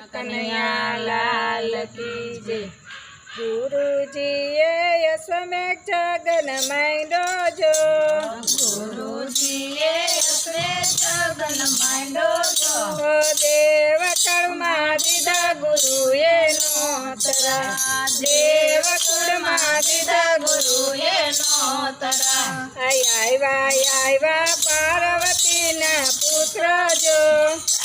કનૈયા લાલ કી જય। ગુરુજીએ અશ્વમેઘ જગન માંડ્યો જો, ગુરુજીએ અશ્વમેઘ જગન માંડ્યો જો, દેવ કુળમાં દીધા ગુરુએ નોતરા, દેવ કુળમાં દીધા ગુરુએ નોતરા। આવ્યા પાર્વતીના પુત્ર જો,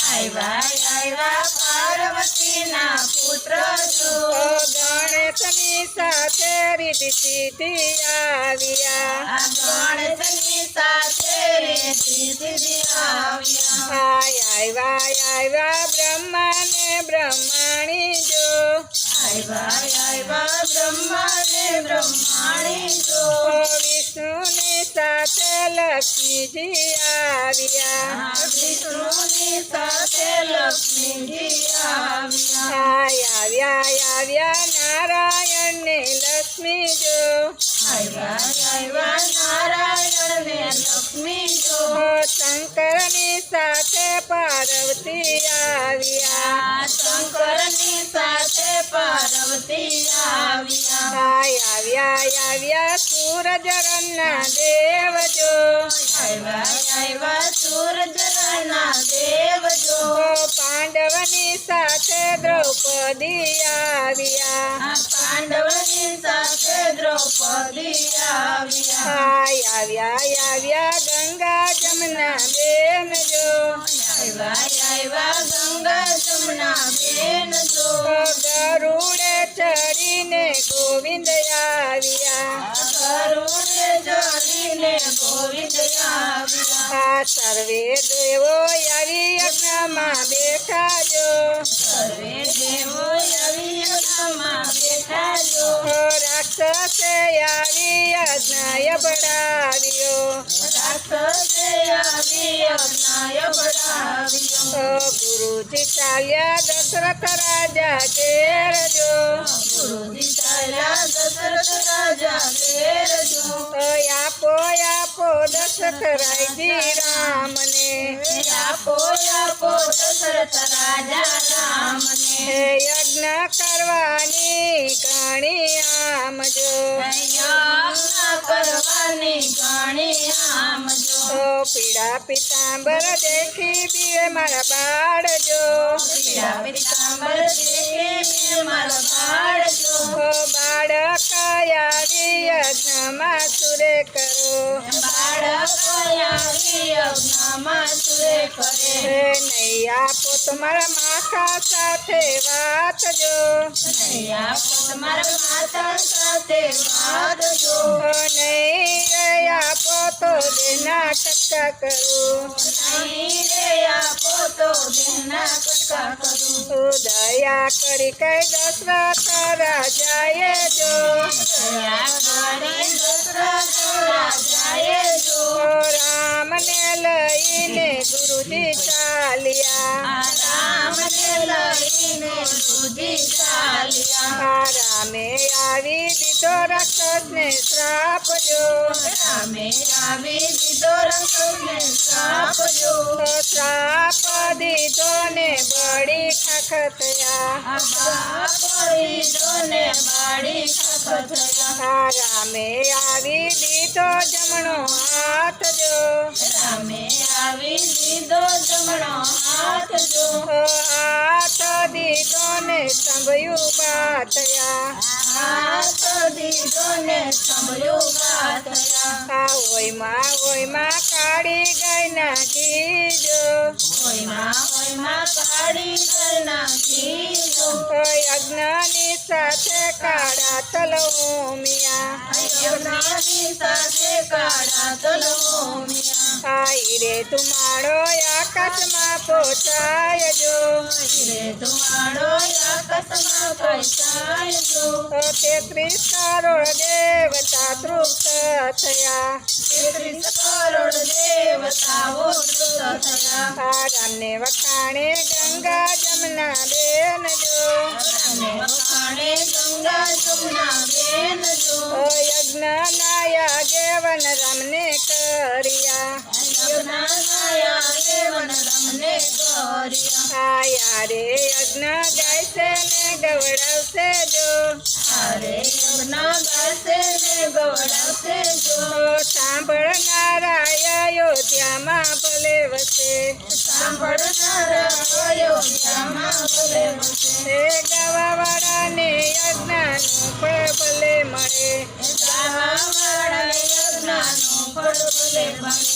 આવ્યા પાર્વતીના પુત્ર જો, ગણેશની સાથે રીતિ સીધી આવ્યા, ગણેશની સાથે રીતિ આવ્યા। આવ્યા બ્રહ્મા ને બ્રહ્માણી જો, આવ્યા બ્રહ્મા ને બ્રહ્માણી જો, વિષ્ણુની સાથે લક્ષ્મીજી આવ્યા, વિષ્ણુની સાથે લક્ષ્મીજી આવ્યા। આવ્યા નારાયણ ને લક્ષ્મી જો, આવ્યા નારાયણ ને લક્ષ્મી જો, શંકરની સાથે પાર્વતી આવ્યા, શંકરની સાથે પાર્વતી આવ્યા। આવ્યા સૂરજના દેવ જો, આવ્યા સૂરજના દેવ જો, પાંડવની સાથે દ્રૌપદી આવ્યા, પાંડવની સાથે દ્રૌપદી આવ્યા। આવ્યા ગંગા જમના બેન જો, આવ્યા ગંગા જમના બેન જો, ગરુડે ચડીને ગોવિંદ આવ્યા, ગરુડે ચડીને ગોવિંદ આવ્યા। સર્વે દેવો આવી યજ્ઞમાં બેઠા જો, સર્વે દેવો આવી યજ્ઞમાં બેઠા જો, રાક્ષસે આવી યજ્ઞ બળાવ્યો, રાક્ષસે આવી યજ્ઞ બળાવ્યો। ગુરુજી ચાલ્યા દશરથ રાજા ઘેર જો, ગુરુજી ચાલ્યા દશરથ રાજા ઘેર જો, આપો દશરથ રાયજી રામને, આપો દશરથ રાજા રામને, યજ્ઞ કરવાની ઘણી આમ જો, યજ્ઞ કરવાની ઘણી આમ જો, પીળા પિતાંબર દેખી બીવે મારા બાળ જો, પીળા પિતાંબર દેખી મારા બાળ જો, બાળક આવી યજ્ઞમાં સુરે કરો, બાળક આવી યજ્ઞમાં સુરે કરે, નહીં આપો તમારા માથા સાથે વાત જો, નહીં આપો તમારા માતા સાથે વાત જો, નહીં આપો તો દેના કટકા કરું, નહીં રે આપો તો દેના કટકા કરું, દયા કરી કઈ દશરથ રાજાએ જો, દયા કરી દશરથ રાજાએ જો, રામને લઈને ગુરુજી ચાલ્યા, રામને લઈને ગુરુજી ચાલ્યા। રામે આવી દીધો રાક્ષસને શ્રાપ જો, રામે આવી દીધો રાક્ષસને શ્રાપ જો, શ્રાપ દીધો ને બળી ખાખ થયા, શ્રાપ દીધો ને બાળી ખાખ થયા। રામે આવી દીધો જમણો હાથ જો, રામે આવી દીધો જમણો હાથ જો, હાથ દીધો ને સંભયું બા થયા, હાથ દીધો ને સંભળ્યું બા થયા। ઓયમાં કાળી ગાય નાખી જો, હોયમાં કાળી ગઈ નાખી જો, યજ્ઞની સાથે કાળા તલવમિયા, યજ્ઞની સાથે કાળા તલવમિયા, રે ધુમાડો આકાશમાં પહોંચાય જો, રે ધુમાડો આકાશમાં પહોંચાય જો, 33 કરોડ દેવતા તૃપ્ત થયા, 33 કરોડ દેવતાઓ તૃપ્ત થયા। રામને વખાણે ગંગા જમના બેન જો, રામને વખાણે ગંગા જમના બેન જો, યજ્ઞના યાજ્ઞવન રામને કર્યા, યજ્ઞના યાજ્ઞવન રામને કર્યા। કર્યા. યારે યજ્ઞ ગાયશે ને ગવડાવશે જો અરે યજ્ઞ ગાશે ને ગવડાવશે જો. સાંભળનારા અયોધ્યામાં ભલે વસે સાંભળનારા અયોધ્યામાં ભલે વસે. તે ગાવાવાળાને યજ્ઞનું ફળ ભલે મળે ગાવાવાળા યજ્ઞનું ફળ ભલે મળે.